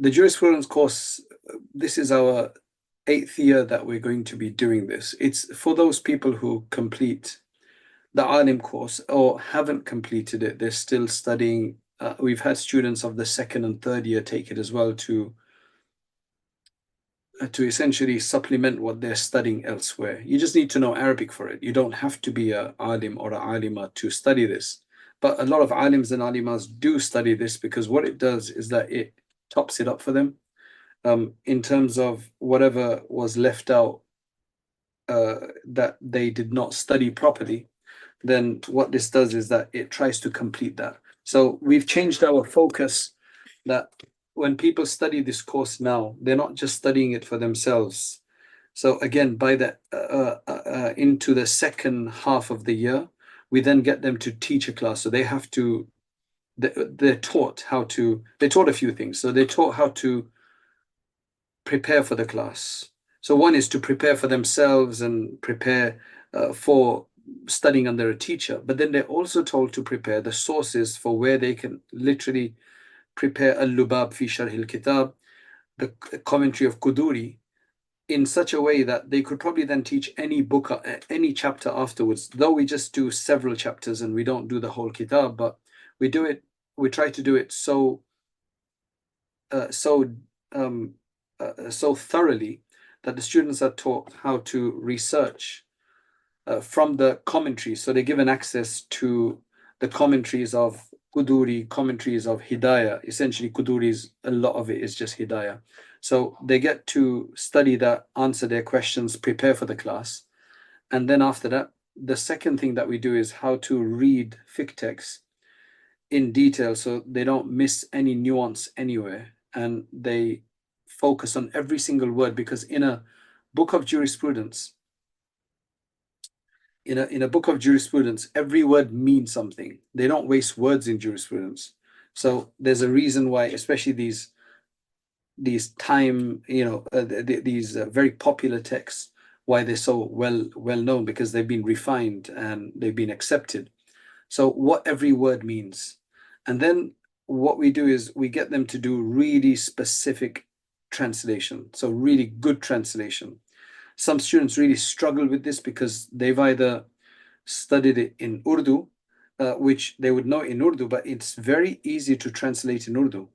the jurisprudence course, this is our 8th year that we're going to be doing this. It's for those people who complete the Alim course or haven't completed it, they're still studying. We've had students of the 2nd and 3rd year take it as well to essentially supplement what they're studying elsewhere. You just need to know Arabic for it. You don't have to be a alim or a alima to study this. But a lot of alims and alimas do study this because what it does is that it tops it up for them in terms of whatever was left out that they did not study properly. Then what this does is that it tries to complete that. So we've changed our focus that when people study this course now, they're not just studying it for themselves. So again, by the into the second half of the year, we then get them to teach a class. So they have to, they're taught how to, they're taught a few things. So they're taught how to prepare for the class. So one is to prepare for themselves and prepare for studying under a teacher. But then they're also told to prepare the sources for where they can literally prepare Al-Lubab fi Sharh al-Kitab, the commentary of Quduri, in such a way that they could probably then teach any book, any chapter afterwards. Though we just do several chapters and we don't do the whole kitab, but we do it. We try to do it so thoroughly that the students are taught how to research from the commentaries. So they're given access to the commentaries of Quduri, commentaries of Hidayah. Essentially, Quduri's, a lot of it is just Hidayah. So they get to study that, answer their questions, prepare for the class. And then after that, the second thing that we do is how to read fiqh texts in detail so they don't miss any nuance anywhere. And they focus on every single word, because in a book of jurisprudence, in a book of jurisprudence, every word means something. They don't waste words in jurisprudence. So there's a reason why, especially these time, these very popular texts, why they're so well known, because they've been refined and they've been accepted. So what every word means. And then what we do is we get them to do really specific translation. So really good translation. Some students really struggle with this because they've either studied it in Urdu, which they would know in Urdu, but it's very easy to translate in Urdu.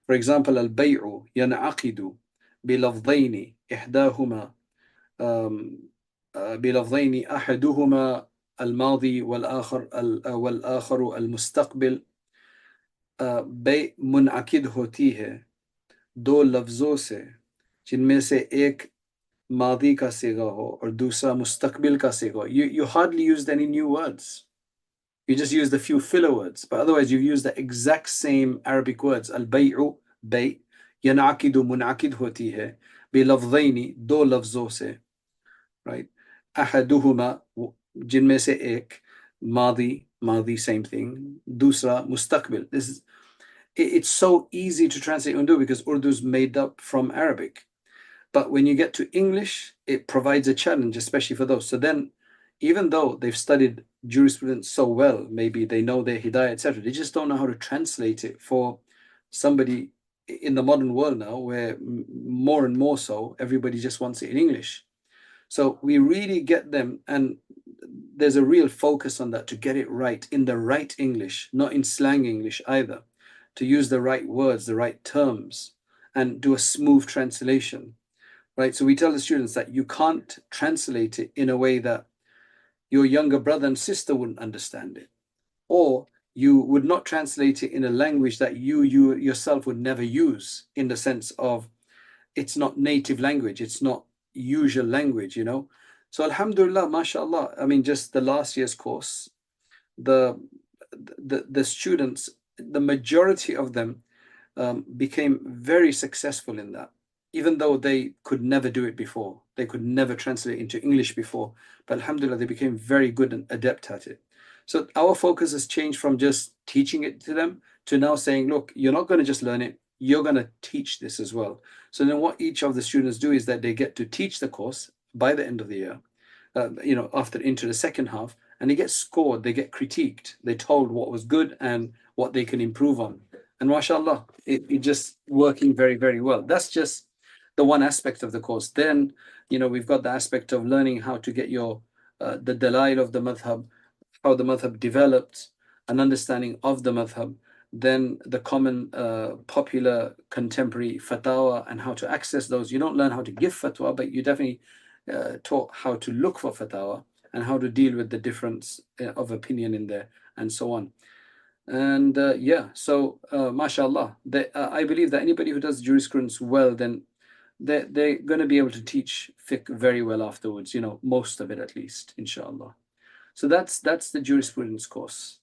For example, al-bay'u yan'aqidu bilafdayni ihdahuma bilafdayni ahaduhuma al-madi wal-akhar al-mustaqbil bay mun'aqid hoti hai दो लफ्जों से जिनमें से एक मादी का सिगा हो और दूसरा मुस्तकबिल का सिगा हो. You hardly used any new words. You just used a few filler words, but otherwise you use the exact same Arabic words. Al-bay'u, bay, yan'aqidu mun'aqid hoti hai, bilafdayni, दो लफ्जों से, right? अहदुहुमा, जिनमें से एक, मादी, same thing, दूसरा मुस्तकबिल. This is, it's so easy to translate Urdu because Urdu is made up from Arabic. But when you get to English, it provides a challenge, especially for those. So then, even though they've studied jurisprudence so well, maybe they know their Hidayah, etc., they just don't know how to translate it for somebody in the modern world now, where more and more so, everybody just wants it in English. So we really get them, and there's a real focus on that, to get it right, in the right English, not in slang English either, to use the right words, the right terms, and do a smooth translation, right? So we tell the students that you can't translate it in a way that your younger brother and sister wouldn't understand it, or you would not translate it in a language that you yourself would never use, in the sense of it's not native language, it's not usual language, So alhamdulillah, mashallah, I mean, just the last year's course, the students, the majority of them became very successful in that, even though they could never do it before. They could never translate into English before, but alhamdulillah, they became very good and adept at it. So our focus has changed from just teaching it to them to now saying, look, you're not going to just learn it, you're going to teach this as well. So then what each of the students do is that they get to teach the course by the end of the year, after into the second half, and they get scored, they get critiqued, they're told what was good and what they can improve on. And mashallah, it just working very, very well. That's just the one aspect of the course. Then, we've got the aspect of learning how to get your the dalail of the madhab, how the madhab developed, an understanding of the madhab, then the common popular contemporary fatwa and how to access those. You don't learn how to give fatwa, but you definitely taught how to look for fatwa and how to deal with the difference of opinion in there and so on. And so mashallah, I believe that anybody who does jurisprudence well, then they're going to be able to teach fiqh very well afterwards, most of it at least, inshallah. So that's the jurisprudence course.